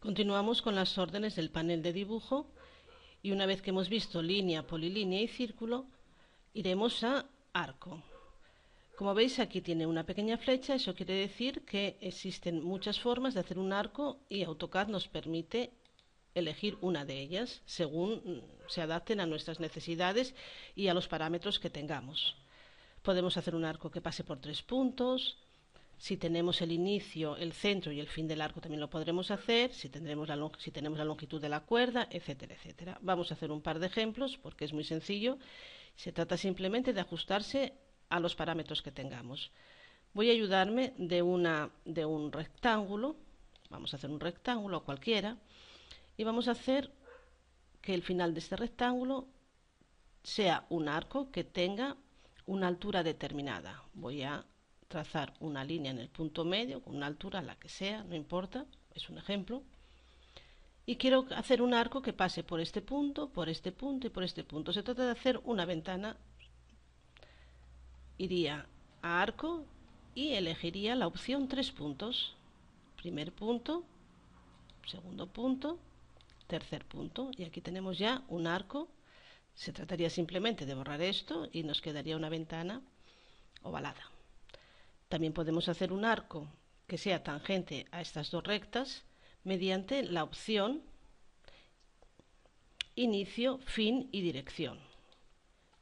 Continuamos con las órdenes del panel de dibujo y una vez que hemos visto línea, polilínea y círculo, iremos a arco. Como veis, aquí tiene una pequeña flecha, eso quiere decir que existen muchas formas de hacer un arco y AutoCAD nos permite elegir una de ellas según se adapten a nuestras necesidades y a los parámetros que tengamos. Podemos hacer un arco que pase por 3 puntos. Si tenemos el inicio, el centro y el fin del arco también lo podremos hacer, si tenemos la longitud de la cuerda, etcétera, etcétera. Vamos a hacer un par de ejemplos porque es muy sencillo. Se trata simplemente de ajustarse a los parámetros que tengamos. Voy a ayudarme de un rectángulo. Vamos a hacer un rectángulo cualquiera y vamos a hacer que el final de este rectángulo sea un arco que tenga una altura determinada. Voy a trazar una línea en el punto medio con una altura, la que sea, no importa, es un ejemplo. Y quiero hacer un arco que pase por este punto y por este punto. Se trata de hacer una ventana. Iría a arco y elegiría la opción 3 puntos. Primer punto, segundo punto, tercer punto. Y aquí tenemos ya un arco. Se trataría simplemente de borrar esto y nos quedaría una ventana ovalada. También podemos hacer un arco que sea tangente a estas dos rectas mediante la opción inicio, fin y dirección.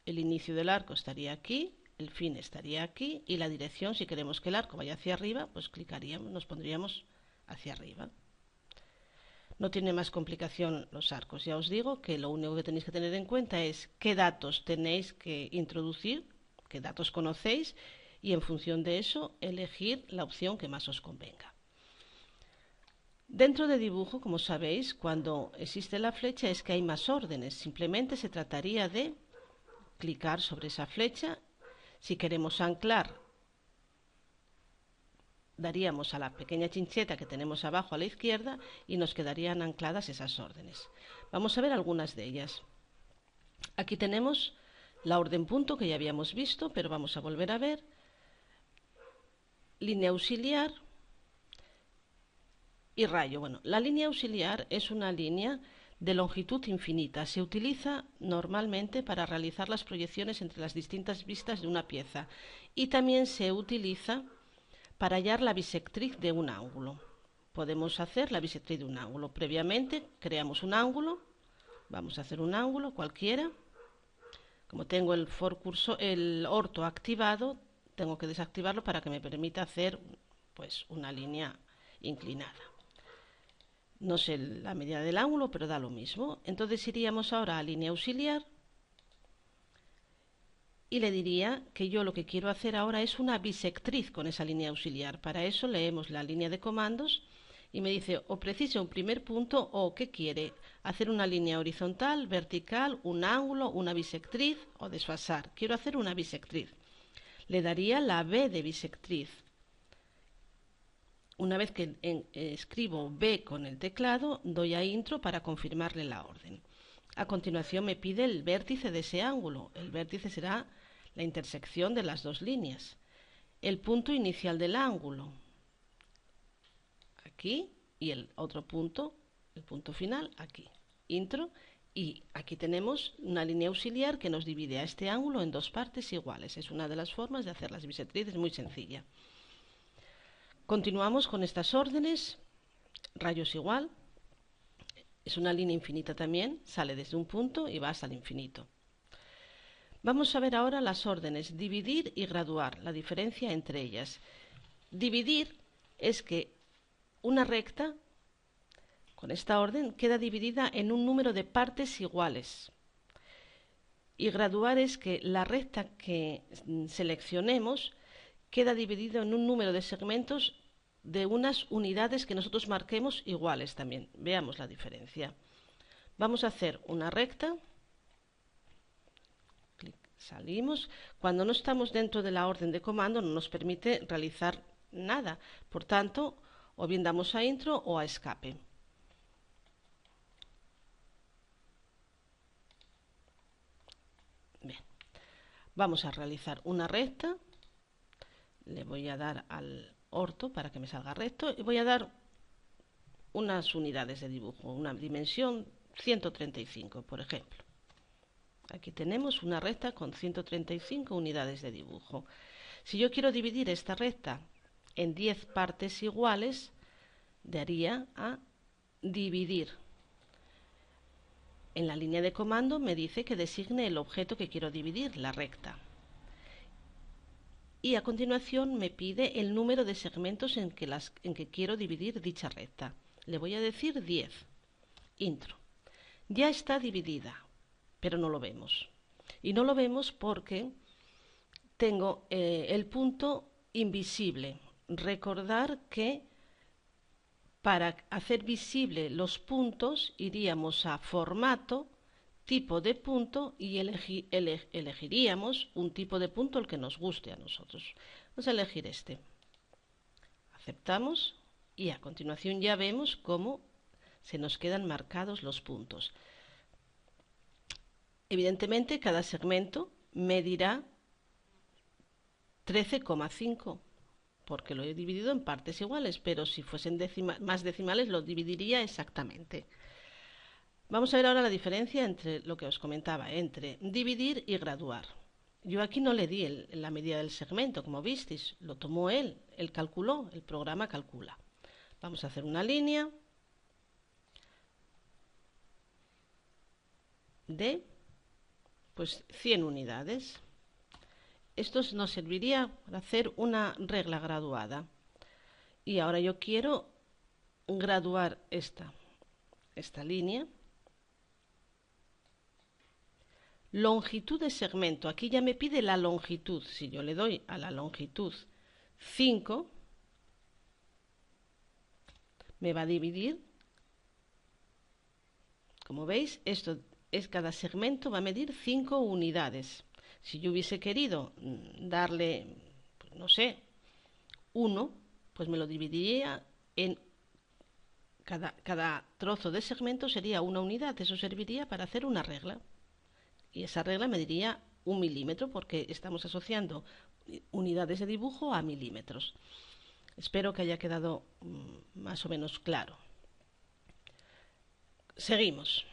El inicio del arco estaría aquí, el fin estaría aquí y la dirección, si queremos que el arco vaya hacia arriba, pues clicaríamos, nos pondríamos hacia arriba. No tiene más complicación los arcos. Ya os digo que lo único que tenéis que tener en cuenta es qué datos tenéis que introducir, qué datos conocéis, y en función de eso elegir la opción que más os convenga. Dentro de dibujo, como sabéis, cuando existe la flecha es que hay más órdenes. Simplemente se trataría de clicar sobre esa flecha. Si queremos anclar, daríamos a la pequeña chincheta que tenemos abajo a la izquierda y nos quedarían ancladas esas órdenes. Vamos a ver algunas de ellas. Aquí tenemos la orden punto que ya habíamos visto, pero vamos a volver a ver. Línea auxiliar y rayo. Bueno, la línea auxiliar es una línea de longitud infinita. Se utiliza normalmente para realizar las proyecciones entre las distintas vistas de una pieza y también se utiliza para hallar la bisectriz de un ángulo. Podemos hacer la bisectriz de un ángulo. Previamente creamos un ángulo. Vamos a hacer un ángulo cualquiera. Como tengo el orto activado, tengo que desactivarlo para que me permita hacer pues una línea inclinada. No sé la medida del ángulo, pero da lo mismo. Entonces iríamos ahora a línea auxiliar y le diría que yo lo que quiero hacer ahora es una bisectriz con esa línea auxiliar. Para eso leemos la línea de comandos y me dice o precisa un primer punto o qué quiere. Hacer una línea horizontal, vertical, un ángulo, una bisectriz o desfasar. Quiero hacer una bisectriz. Le daría la B de bisectriz. Una vez que escribo B con el teclado, doy a intro para confirmarle la orden. A continuación me pide el vértice de ese ángulo. El vértice será la intersección de las dos líneas. El punto inicial del ángulo. Aquí y el otro punto, el punto final, aquí. Intro. Y aquí tenemos una línea auxiliar que nos divide a este ángulo en dos partes iguales. Es una de las formas de hacer las bisectrices, muy sencilla. Continuamos con estas órdenes. Rayos igual. Es una línea infinita también. Sale desde un punto y va hasta el infinito. Vamos a ver ahora las órdenes dividir y graduar, la diferencia entre ellas. Dividir es que una recta con esta orden queda dividida en un número de partes iguales. Y graduar es que la recta que seleccionemos queda dividido en un número de segmentos de unas unidades que nosotros marquemos iguales también. Veamos la diferencia. Vamos a hacer una recta. Salimos. Cuando no estamos dentro de la orden de comando no nos permite realizar nada. Por tanto, o bien damos a intro o a escape. Bien. Vamos a realizar una recta. Le voy a dar al orto para que me salga recto y voy a dar unas unidades de dibujo, una dimensión 135, por ejemplo. Aquí tenemos una recta con 135 unidades de dibujo. Si yo quiero dividir esta recta en 10 partes iguales, daría a dividir. En la línea de comando me dice que designe el objeto que quiero dividir, la recta. Y a continuación me pide el número de segmentos en que quiero dividir dicha recta. Le voy a decir 10. Intro. Ya está dividida, pero no lo vemos. Y no lo vemos porque tengo el punto invisible. Recordar que para hacer visible los puntos iríamos a formato, tipo de punto y elegiríamos un tipo de punto el que nos guste a nosotros. Vamos a elegir este. Aceptamos y a continuación ya vemos cómo se nos quedan marcados los puntos. Evidentemente cada segmento medirá 13,5 porque lo he dividido en partes iguales, pero si fuesen más decimales lo dividiría exactamente. Vamos a ver ahora la diferencia entre lo que os comentaba, entre dividir y graduar. Yo aquí no le di la medida del segmento, como visteis, lo tomó él calculó, el programa calcula. Vamos a hacer una línea de pues 100 unidades. Esto nos serviría para hacer una regla graduada. Y ahora yo quiero graduar esta línea. Longitud de segmento. Aquí ya me pide la longitud. Si yo le doy a la longitud 5, me va a dividir. Como veis, cada segmento va a medir 5 unidades. Si yo hubiese querido darle, pues no sé, 1, pues me lo dividiría en cada trozo de segmento sería una unidad. Eso serviría para hacer una regla. Y esa regla mediría 1 milímetro porque estamos asociando unidades de dibujo a milímetros. Espero que haya quedado más o menos claro. Seguimos.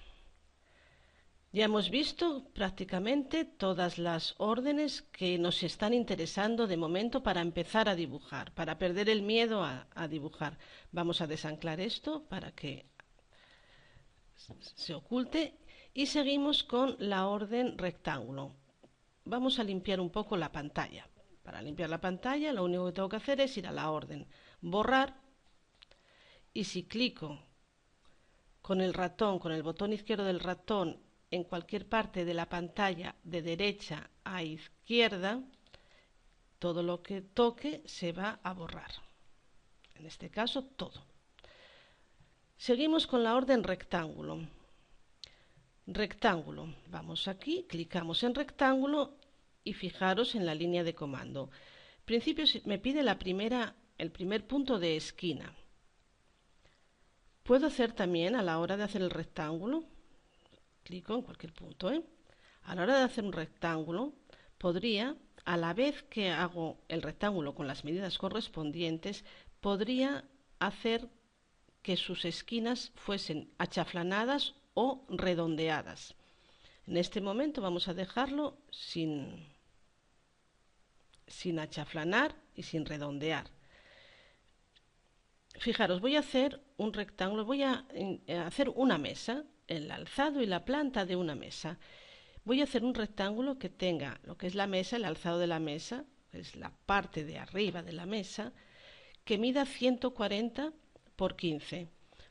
Ya hemos visto prácticamente todas las órdenes que nos están interesando de momento para empezar a dibujar, para perder el miedo a dibujar. Vamos a desanclar esto para que se oculte y seguimos con la orden rectángulo. Vamos a limpiar un poco la pantalla. Para limpiar la pantalla lo único que tengo que hacer es ir a la orden borrar y si clico con el ratón, con el botón izquierdo del ratón en cualquier parte de la pantalla de derecha a izquierda, todo lo que toque se va a borrar. En este caso, todo. Seguimos con la orden rectángulo. Rectángulo. Vamos aquí, clicamos en rectángulo y fijaros en la línea de comando. En principio me pide el primer punto de esquina. Puedo hacer también a la hora de hacer el rectángulo, clico en cualquier punto, a la hora de hacer un rectángulo, podría, a la vez que hago el rectángulo con las medidas correspondientes, podría hacer que sus esquinas fuesen achaflanadas o redondeadas. En este momento vamos a dejarlo sin achaflanar y sin redondear. Fijaros, voy a hacer un rectángulo, voy a hacer una mesa, el alzado y la planta de una mesa. Voy a hacer un rectángulo que tenga lo que es la mesa, el alzado de la mesa, que es la parte de arriba de la mesa, que mida 140 por 15.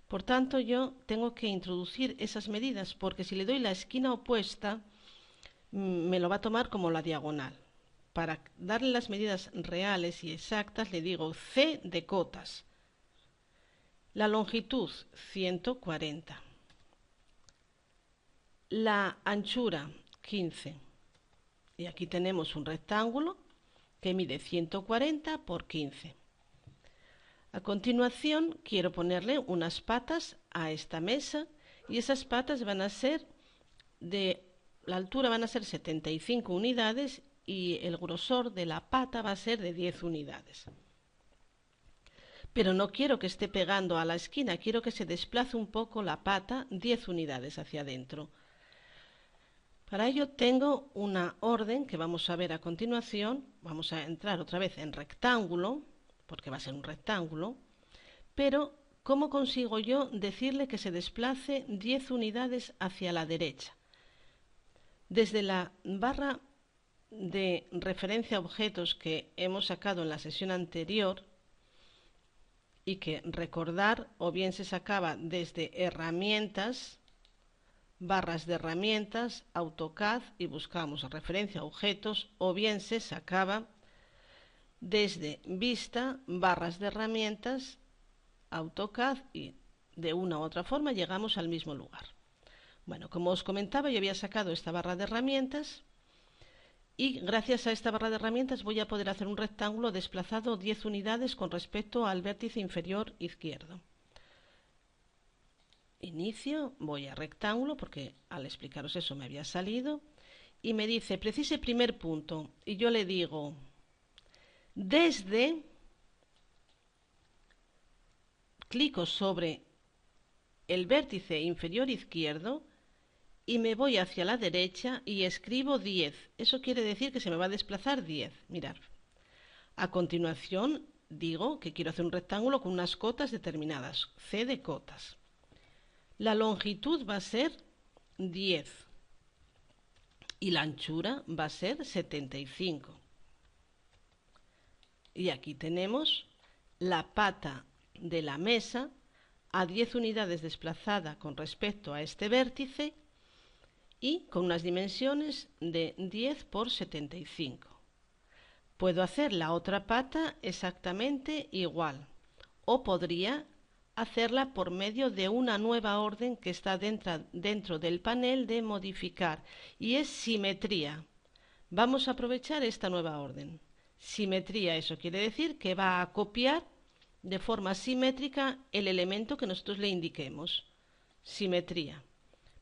Por tanto, yo tengo que introducir esas medidas, porque si le doy la esquina opuesta, me lo va a tomar como la diagonal. Para darle las medidas reales y exactas, le digo C de cotas. La longitud, 140. La anchura, 15. Y aquí tenemos un rectángulo que mide 140 por 15. A continuación, quiero ponerle unas patas a esta mesa y esas patas van a ser la altura van a ser 75 unidades y el grosor de la pata va a ser de 10 unidades. pero no quiero que esté pegando a la esquina, quiero que se desplace un poco la pata 10 unidades hacia adentro. Para ello tengo una orden que vamos a ver a continuación. Vamos a entrar otra vez en rectángulo, porque va a ser un rectángulo, pero ¿cómo consigo yo decirle que se desplace 10 unidades hacia la derecha? Desde la barra de referencia a objetos que hemos sacado en la sesión anterior, y que recordar o bien se sacaba desde herramientas, barras de herramientas, AutoCAD y buscamos referencia a objetos, o bien se sacaba desde vista, barras de herramientas, AutoCAD y de una u otra forma llegamos al mismo lugar. Bueno, como os comentaba, yo había sacado esta barra de herramientas y gracias a esta barra de herramientas voy a poder hacer un rectángulo desplazado 10 unidades con respecto al vértice inferior izquierdo. Inicio, voy a rectángulo porque al explicaros eso me había salido y me dice precise primer punto y yo le digo desde, clico sobre el vértice inferior izquierdo y me voy hacia la derecha y escribo 10. Eso quiere decir que se me va a desplazar 10. Mirad. A continuación digo que quiero hacer un rectángulo con unas cotas determinadas. C de cotas. La longitud va a ser 10 y la anchura va a ser 75. Y aquí tenemos la pata de la mesa a 10 unidades desplazada con respecto a este vértice y con unas dimensiones de 10 por 75. Puedo hacer la otra pata exactamente igual o podría hacerla por medio de una nueva orden que está dentro del panel de modificar y es simetría. Vamos a aprovechar esta nueva orden. Simetría, eso quiere decir que va a copiar de forma simétrica el elemento que nosotros le indiquemos. Simetría.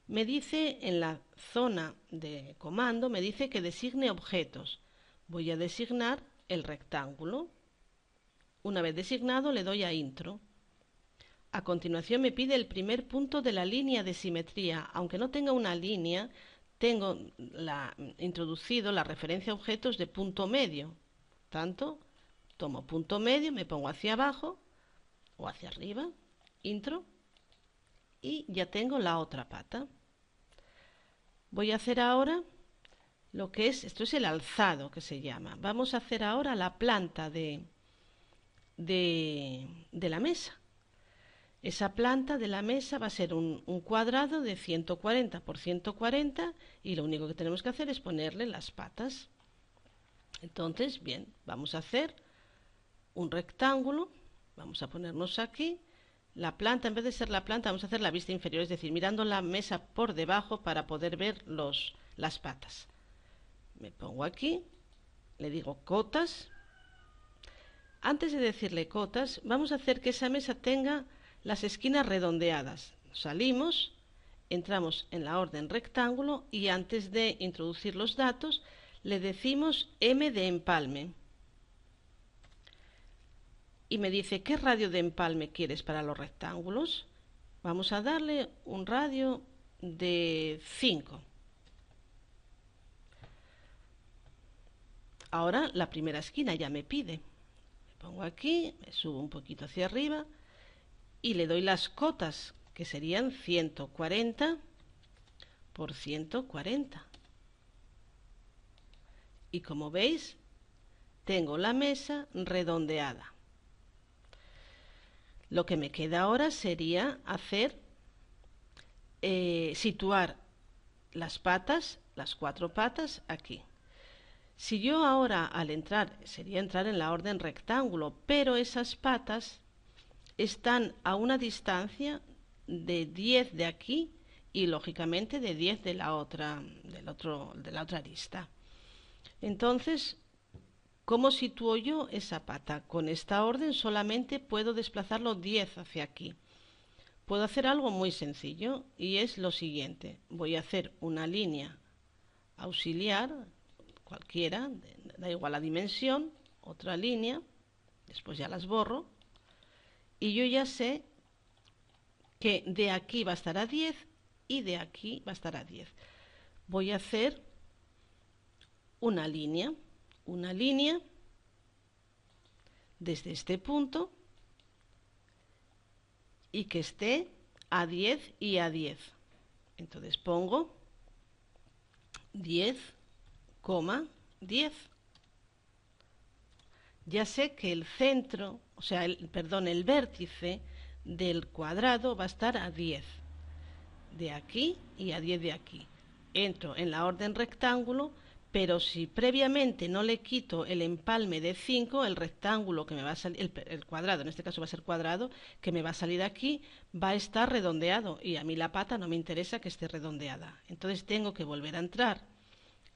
Me dice en la zona de comando, me dice que designe objetos. Voy a designar el rectángulo. Una vez designado le doy a intro. A continuación me pide el primer punto de la línea de simetría. Aunque no tenga una línea, tengo introducido la referencia a objetos de punto medio. Tanto, tomo punto medio, me pongo hacia abajo o hacia arriba, intro, y ya tengo la otra pata. Voy a hacer ahora lo que es, esto es el alzado que se llama. Vamos a hacer ahora la planta de la mesa. Esa planta de la mesa va a ser un cuadrado de 140 por 140 y lo único que tenemos que hacer es ponerle las patas. Entonces, bien, vamos a hacer un rectángulo, vamos a ponernos aquí. La planta, en vez de ser la planta, vamos a hacer la vista inferior, es decir, mirando la mesa por debajo para poder ver las patas. Me pongo aquí, le digo cotas. Antes de decirle cotas, vamos a hacer que esa mesa tenga las esquinas redondeadas. Salimos, entramos en la orden rectángulo y antes de introducir los datos, le decimos M de empalme. Y me dice, ¿qué radio de empalme quieres para los rectángulos? Vamos a darle un radio de 5. Ahora la primera esquina ya me pide. Me pongo aquí, me subo un poquito hacia arriba y le doy las cotas, que serían 140 por 140. Y como veis, tengo la mesa redondeada. Lo que me queda ahora sería situar las patas, las 4 patas aquí. Si yo ahora al entrar, sería entrar en la orden rectángulo, pero esas patas están a una distancia de 10 de aquí y lógicamente de 10 de la otra arista. Entonces, ¿cómo sitúo yo esa pata? Con esta orden solamente puedo desplazarlo 10 hacia aquí. Puedo hacer algo muy sencillo y es lo siguiente. Voy a hacer una línea auxiliar, cualquiera, da igual la dimensión, otra línea, después ya las borro, y yo ya sé que de aquí va a estar a 10 y de aquí va a estar a 10. Voy a hacer una línea desde este punto y que esté a 10 y a 10. Entonces pongo 10,10. Ya sé que el centro, o sea, el vértice del cuadrado va a estar a 10 de aquí y a 10 de aquí. Entro en la orden rectángulo, pero si previamente no le quito el empalme de 5, el rectángulo que me va a salir, el cuadrado, en este caso va a ser cuadrado, que me va a salir aquí, va a estar redondeado y a mí la pata no me interesa que esté redondeada. Entonces tengo que volver a entrar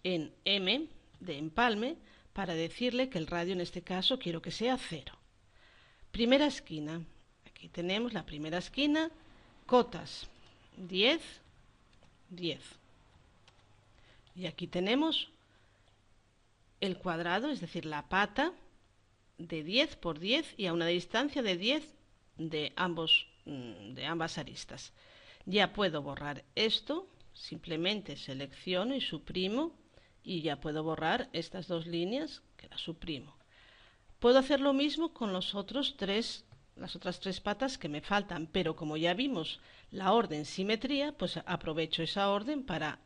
en M de empalme para decirle que el radio en este caso quiero que sea 0. Primera esquina. Aquí tenemos la primera esquina, cotas 10, 10. Y aquí tenemos el cuadrado, es decir, la pata de 10 por 10 y a una distancia de 10 de ambas aristas. Ya puedo borrar esto, simplemente selecciono y suprimo y ya puedo borrar estas dos líneas que las suprimo. Puedo hacer lo mismo con las otras tres patas que me faltan, pero como ya vimos la orden simetría, pues aprovecho esa orden para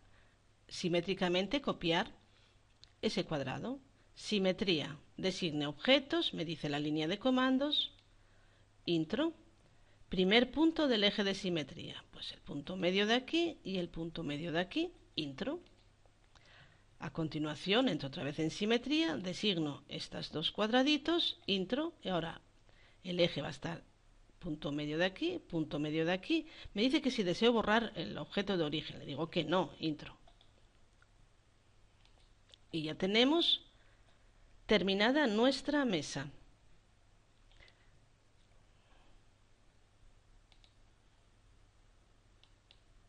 simétricamente copiar ese cuadrado. Simetría, designe objetos, me dice la línea de comandos, intro, primer punto del eje de simetría, pues el punto medio de aquí y el punto medio de aquí, intro. A continuación entro otra vez en simetría, designo estos dos cuadraditos, intro, y ahora el eje va a estar punto medio de aquí, punto medio de aquí. Me dice que si deseo borrar el objeto de origen, le digo que no, intro. Y ya tenemos terminada nuestra mesa.